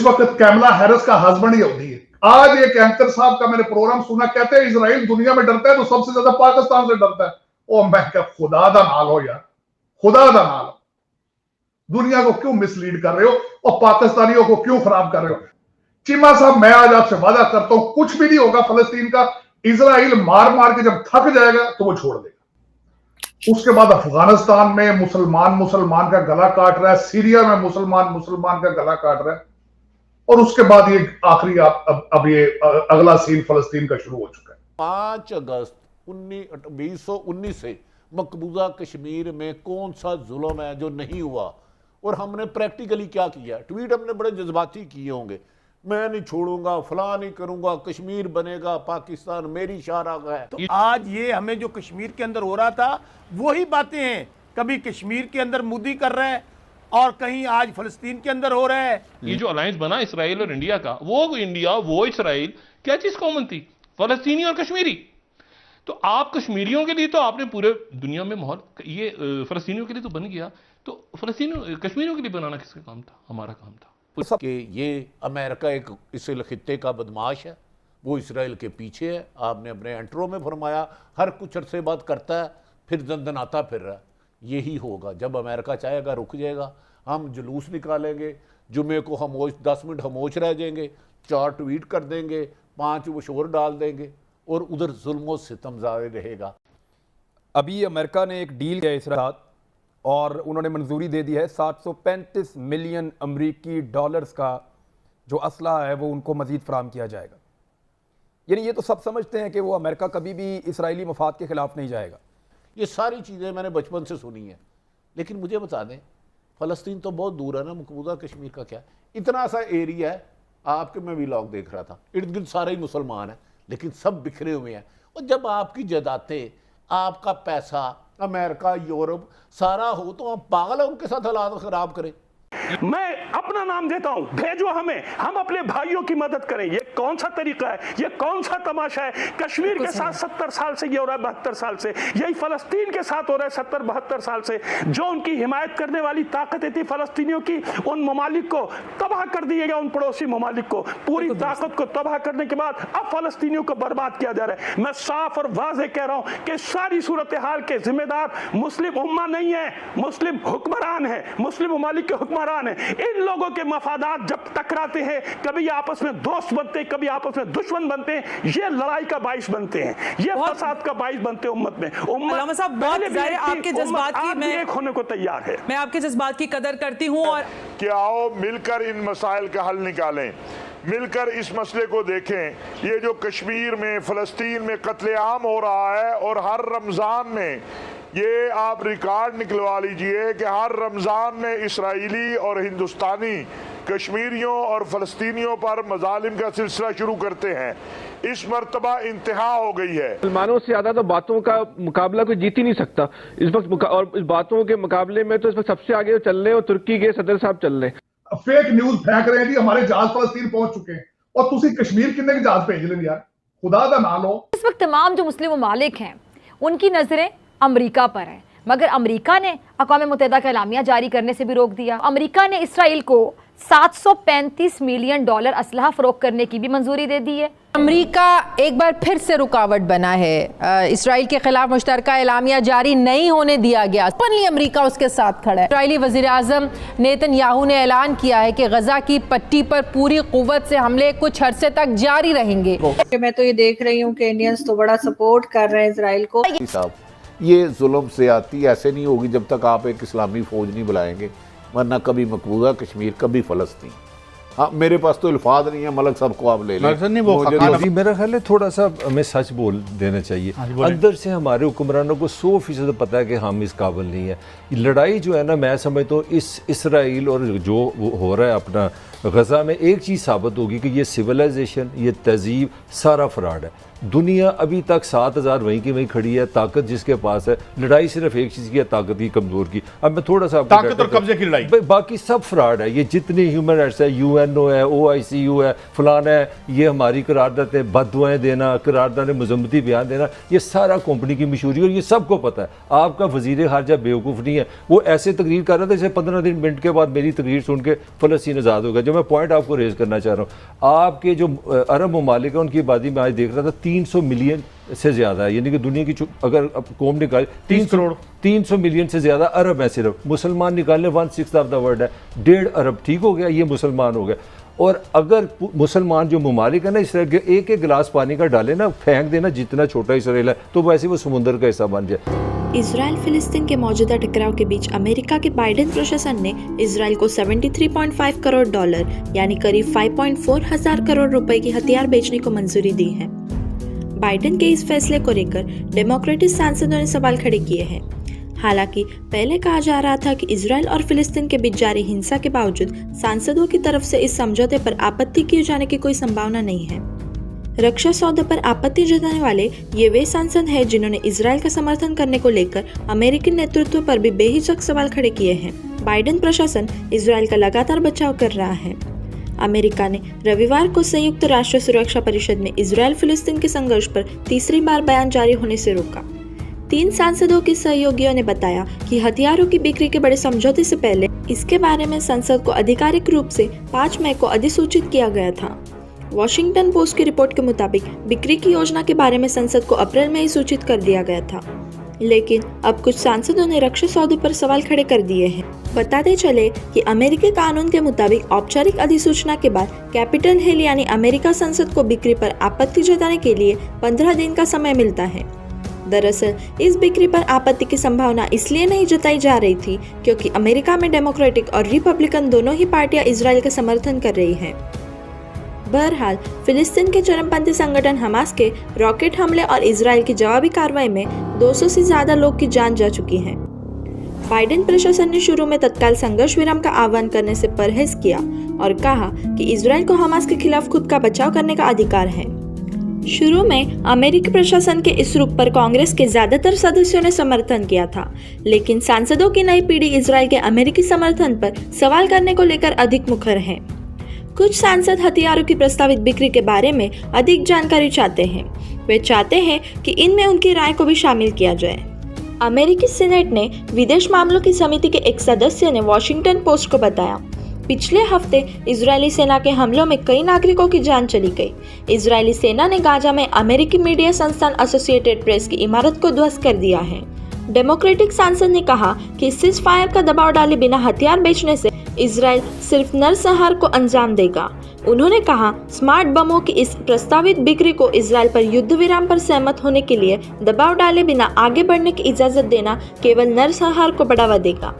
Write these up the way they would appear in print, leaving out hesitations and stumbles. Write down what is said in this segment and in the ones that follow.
इस वक्त Kamala Harris का हस्बैंड यहूदी है। आज एक एंकर साहब का मैंने प्रोग्राम सुना, कहते हैं इजराइल दुनिया में डरता है तो सबसे ज्यादा पाकिस्तान से डरता है। ओ मैं क्या, खुदा दा नाल हो यार, खुदा दा नाल, दुनिया को क्यों मिसलीड कर रहे हो और पाकिस्तानियों को क्यों खराब कर रहे हो? चीमा साहब, मैं आज आपसे वादा करता हूं कुछ भी नहीं होगा फलस्तीन का। इजराइल मार मार के जब थक जाएगा तो वो छोड़ देगा। उसके बाद अफगानिस्तान में मुसलमान का गला काट रहा है, सीरिया में मुसलमान का गला काट रहा है, और उसके बाद ये आखिरी अब ये अगला सीन फलस्तीन का शुरू हो चुका है। 5 अगस्त 2019 से मकबूजा कश्मीर में कौन सा जुल्म है जो नहीं हुआ, और हमने प्रैक्टिकली क्या किया? ट्वीट हमने बड़े जज्बाती किए होंगे, मैं नहीं छोड़ूंगा, फलां नहीं करूंगा, कश्मीर बनेगा पाकिस्तान, मेरी शाहराग है। तो आज ये हमें जो कश्मीर के अंदर हो रहा था वही बातें हैं, कभी कश्मीर के अंदर मोदी कर रहा है और कहीं आज फलस्तीन के अंदर हो रहा है। ये जो अलायंस बना इसराइल और इंडिया का, वो इंडिया वो इसराइल, क्या चीज कॉमन थी? फलस्तीनी और कश्मीरी। तो आप कश्मीरियों के लिए तो आपने पूरे दुनिया में माहौल, ये फलस्तीनियों के लिए तो बन गया, तो फलस्तीनियों कश्मीरियों के लिए बनाना किसका काम था? हमारा काम था। कि ये अमेरिका एक इस खित्ते का बदमाश है, वो इसराइल के पीछे है। आपने अपने एंट्रो में फरमाया हर कुछ अरसे बाद करता है, फिर दंदनाता फिर रहा है। यही होगा, जब अमेरिका चाहेगा रुक जाएगा, हम जुलूस निकालेंगे, जुमे को खामोश 10 मिनट खामोश रह जाएंगे, 4 ट्वीट कर देंगे, 5 वो शोर डाल देंगे, और उधर जुल्म सितम जारी रहेगा। अभी अमेरिका ने एक डील किया इसराइल और उन्होंने मंजूरी दे दी है 735 मिलियन अमरीकी डॉलर्स का जो असला है वो उनको मजीद फराम किया जाएगा। यानी ये तो सब समझते हैं कि वो अमेरिका कभी भी इसराइली मफाद के खिलाफ नहीं जाएगा। ये सारी चीज़ें मैंने बचपन से सुनी हैं, लेकिन मुझे बता दें, फ़लस्तीन तो बहुत दूर है ना, मकबूजा कश्मीर का क्या, इतना सा एरिया है। आपके मैं व्लॉग देख रहा था, इर्द गिर्द सारे ही मुसलमान हैं, लेकिन सब बिखरे हुए हैं। और जब आपकी जायदादें, आपका पैसा, अमेरिका, यूरोप सारा हो, तो आप पागल है उनके साथ हालात खराब करें। मैं अपना नाम देता हूं, भेजो हमें, हम अपने भाइयों की मदद करें। ये कौन सा तरीका है? ये कौन सा तमाशा है? कश्मीर के साथ 70 साल से ये हो रहा है, 72 साल से यही फलस्तीन के साथ हो रहा है, 70-72 साल से। जो उनकी हिमायत करने वाली ताकतें थी फलस्तीनियों की, उन ममालिक को तबाह कर दिया गया, उन पड़ोसी ममालिक को पूरी ताकत को तबाह करने के बाद अब फलस्तीनियों को बर्बाद किया जा रहा है। मैं साफ और वाज़ेह कह रहा हूं कि सारी सूरत हाल के जिम्मेदार मुस्लिम उम्मा नहीं है, मुस्लिम हुक्मरान है, मुस्लिम ममालिक के हुक्मरान है। इन लोगों के मफादात जब टकराते हैं, कभी आपस में दोस्त बनते हैं, कभी आपस में दुश्मन बनते हैं, ये लड़ाई का बाइस बनते हैं, ये फसाद का बाइस बनते हैं उम्मत में। अल्लामा साहब, बहुत ज़ाहिर आपके जज्बात की, मैं एक होने को तैयार है, मैं आपके जज्बात की कदर करती हूं, और कि आओ मिलकर इन मसाइल का हल निकालें, मिलकर इस मसले को देखें। ये जो कश्मीर में, फलस्तीन में कत्लेआम हो रहा है, और हर रमज़ान में ये आप रिकॉर्ड निकलवा लीजिए कि हर रमज़ान में इसराइली और हिंदुस्तानी कश्मीरियों और फ़लस्तीनियों पर मज़ालिम का सिलसिला शुरू करते हैं। इस मर्तबा इंतहा हो गई है। मुसलमानों से ज़्यादा तो बातों का मुकाबला कोई जीत ही नहीं सकता इस वक्त, और इस बातों के मुकाबले में तो इस वक्त सबसे आगे चल रहे हैं और तुर्की के सदर साहब चल रहे हैं। फेक न्यूज फेंक रहे हैं कि हमारे जहाज फलस्तीन पहुंच चुके हैं, और तुसी कश्मीर किन्ने के जहाज भेज लें यार, खुदा दा नाम लो। इस वक्त तमाम जो मुस्लिम ममालिक हैं उनकी नजरें अमेरिका पर है, मगर अमेरिका ने अक़वाम मुत्तहिदा का एलामिया जारी करने से भी रोक दिया। अमेरिका ने इसराइल को 735 मिलियन डॉलर असलहा फरोख्त करने की भी मंजूरी दे दी है। अमेरिका एक बार फिर से रुकावट बना है। इसराइल के खिलाफ मुश्तरका एलामिया जारी नहीं होने दिया गया। ओपनली अमेरिका उसके साथ खड़ा है। इसराइली वज़ीर आज़म नेतन्याहू ने ऐलान किया है कि गजा की पट्टी पर पूरी कुव्वत से हमले कुछ अरसे तक जारी रहेंगे। मैं तो ये देख रही हूँ कि इंडियंस तो बड़ा सपोर्ट कर रहे हैं इसराइल को। ये जुल्म ज़्यादती ऐसे नहीं होगी जब तक आप एक इस्लामी फ़ौज नहीं बुलाएंगे, वरना कभी मकबूजा कश्मीर, कभी फ़लस्तीन। हाँ, मेरे पास तो अल्फाज नहीं है, मलक सबको आप ले लें। मेरा ख्याल है थोड़ा सा हमें सच बोल देना चाहिए। अंदर से हमारे हुक्मरानों को 100% पता है कि हम इस काबिल नहीं है। लड़ाई जो है ना, मैं समझता हूँ इस इसराइल और जो हो रहा है अपना गजा में, एक चीज़ साबित होगी कि ये सिविलाइजेशन, ये तहजीब सारा फ्रॉड है। दुनिया अभी तक 7000 वहीं की वहीं खड़ी है, ताकत जिसके पास है। लड़ाई सिर्फ एक चीज़ की है, ताकत की, कमज़ोर की। अब मैं थोड़ा सा ताकत और कब्जे की लड़ाई, बाकी सब फ्रॉड है। ये जितने ह्यूमन राइट्स है, UNO है, OICU है, फलाना है, ये हमारी करारदादें, बददुआएं देना, करारदादें, मजम्मती बयान देना, ये सारा कंपनी की मशहूरी, और ये सबको पता है। आपका वज़ीर ख़ारजा बेवकूफ़ नहीं है, वो ऐसे तकरीर कर रहा था जैसे 15 मिनट के बाद मेरी तकरीर सुन के फ़लस्तीन आज़ाद होगा। जो मैं पॉइंट आपको रेज करना चाह रहा हूँ, आपके जो अरब ममालिक है उनकी आबादी में आज देख रहा था 300 मिलियन से ज़्यादा है, यानी कि दुनिया की अगर कौम निकाले 300 मिलियन से ज़्यादा अरब है, सिर्फ मुसलमान निकालने 1/6 ऑफ द वर्ल्ड है, 1.5 अरब, ठीक हो गया, ये मुसलमान हो गया। और अगर मुसलमान जो ममालिक है ना इसराइल के, एक एक गिलास पानी का डाले ना, फेंक देना जितना छोटा इसराइल है, तो वैसे वो समुंदर का हिस्सा बन जाए। इजराइल फिलिस्तीन के मौजूदा टकराव के बीच अमेरिका के बाइडेन प्रशासन ने इजराइल को $73.5 करोड़ यानी करीब 5.4 हजार करोड़ रुपए की हथियार बेचने को मंजूरी दी है। बाइडेन के इस फैसले को लेकर डेमोक्रेटिक सांसदों ने सवाल खड़े किए हैं। हालांकि पहले कहा जा रहा था कि इजराइल और फिलिस्तीन के बीच जारी हिंसा के बावजूद सांसदों की तरफ से इस समझौते पर आपत्ति किए जाने की कोई संभावना नहीं है। रक्षा सौदे पर आपत्ति जताने वाले ये वे सांसद हैं जिन्होंने इजराइल का समर्थन करने को लेकर अमेरिकी नेतृत्व पर भी बेहिचक सवाल खड़े किए हैं। बाइडेन प्रशासन इजराइल का लगातार बचाव कर रहा है। अमेरिका ने रविवार को संयुक्त राष्ट्र सुरक्षा परिषद में इजराइल फिलिस्तीन के संघर्ष पर तीसरी बार बयान जारी होने से रोका। 3 सांसदों के सहयोगियों ने बताया कि हथियारों की बिक्री के बड़े समझौते से पहले इसके बारे में संसद को आधिकारिक रूप से 5 मई को अधिसूचित किया गया था। वॉशिंगटन पोस्ट की रिपोर्ट के मुताबिक बिक्री की योजना के बारे में संसद को अप्रैल में ही सूचित कर दिया गया था, लेकिन अब कुछ सांसदों ने रक्षा सौदे पर सवाल खड़े कर दिए हैं। बताते चले कि अमेरिकी कानून के मुताबिक औपचारिक अधिसूचना के बाद कैपिटल हिल यानी अमेरिका संसद को बिक्री पर आपत्ति जताने के लिए 15 दिन का समय मिलता है। दरअसल इस बिक्री पर आपत्ति की संभावना इसलिए नहीं जताई जा रही थी क्योंकि अमेरिका में डेमोक्रेटिक और रिपब्लिकन दोनों ही पार्टियां इजराइल का समर्थन कर रही हैं। बहरहाल फिलिस्तीन के चरमपंथी संगठन हमास के रॉकेट हमले और इजराइल की जवाबी कार्रवाई में 200 से ज्यादा लोग की जान जा चुकी है। बाइडेन प्रशासन ने शुरू में तत्काल संघर्ष विराम का आह्वान करने से परहेज किया और कहा कि इजराइल को हमास के खिलाफ खुद का बचाव करने का अधिकार है। शुरू में अमेरिकी प्रशासन के इस रुख पर कांग्रेस के ज्यादातर सदस्यों ने समर्थन किया था, लेकिन सांसदों की नई पीढ़ी इजराइल के अमेरिकी समर्थन पर सवाल करने को लेकर अधिक मुखर है। कुछ सांसद हथियारों की प्रस्तावित बिक्री के बारे में अधिक जानकारी चाहते हैं। वे चाहते हैं कि इनमें उनकी राय को भी शामिल किया जाए। अमेरिकी सीनेट ने विदेश मामलों की समिति के एक सदस्य ने वॉशिंगटन पोस्ट को बताया, पिछले हफ्ते इजरायली सेना के हमलों में कई नागरिकों की जान चली गई। इजरायली सेना ने गाजा में अमेरिकी मीडिया संस्थान एसोसिएटेड प्रेस की इमारत को ध्वस्त कर दिया है। डेमोक्रेटिक सांसद ने कहा कि सीज फायर का दबाव डाले बिना हथियार बेचने से इजराइल सिर्फ नरसंहार को अंजाम देगा। उन्होंने कहा, स्मार्ट बमों की इस प्रस्तावित बिक्री को इजराइल पर युद्ध विराम पर सहमत होने के लिए दबाव डाले बिना आगे बढ़ने की इजाजत देना केवल नरसंहार को बढ़ावा देगा।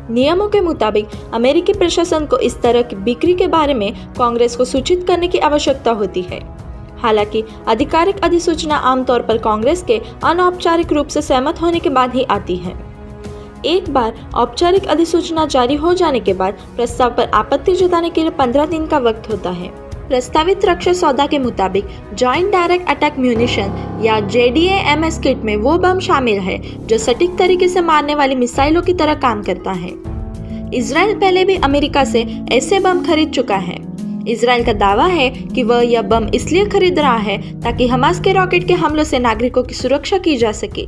नियमों के मुताबिक अमेरिकी प्रशासन को इस तरह की बिक्री के बारे में कांग्रेस को सूचित करने की आवश्यकता होती है। हालांकि आधिकारिक अधिसूचना आमतौर पर कांग्रेस के अनौपचारिक रूप से सहमत होने के बाद ही आती है। एक बार औपचारिक अधिसूचना जारी हो जाने के बाद प्रस्ताव पर आपत्ति जताने के लिए 15 दिन का वक्त होता है। प्रस्तावित रक्षा सौदा के मुताबिक जॉइंट डायरेक्ट अटैक म्यूनिशन या JDAMS किट में वो बम शामिल है जो सटीक तरीके से मारने वाली मिसाइलों की तरह काम करता है। इजराइल पहले भी अमेरिका से ऐसे बम खरीद चुका है। इजराइल का दावा है कि वह यह बम इसलिए खरीद रहा है ताकि हमास के रॉकेट के हमलों से नागरिकों की सुरक्षा की जा सके।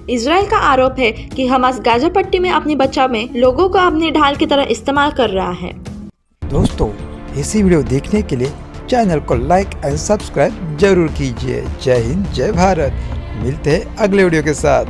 इजराइल का आरोप है कि हमास गाजा पट्टी में अपने बचाव में लोगों को अपनी ढाल की तरह इस्तेमाल कर रहा है। दोस्तों, ऐसी वीडियो देखने के लिए चैनल को लाइक एंड सब्सक्राइब जरूर कीजिए। जय हिंद, जय भारत। मिलते हैं अगले वीडियो के साथ।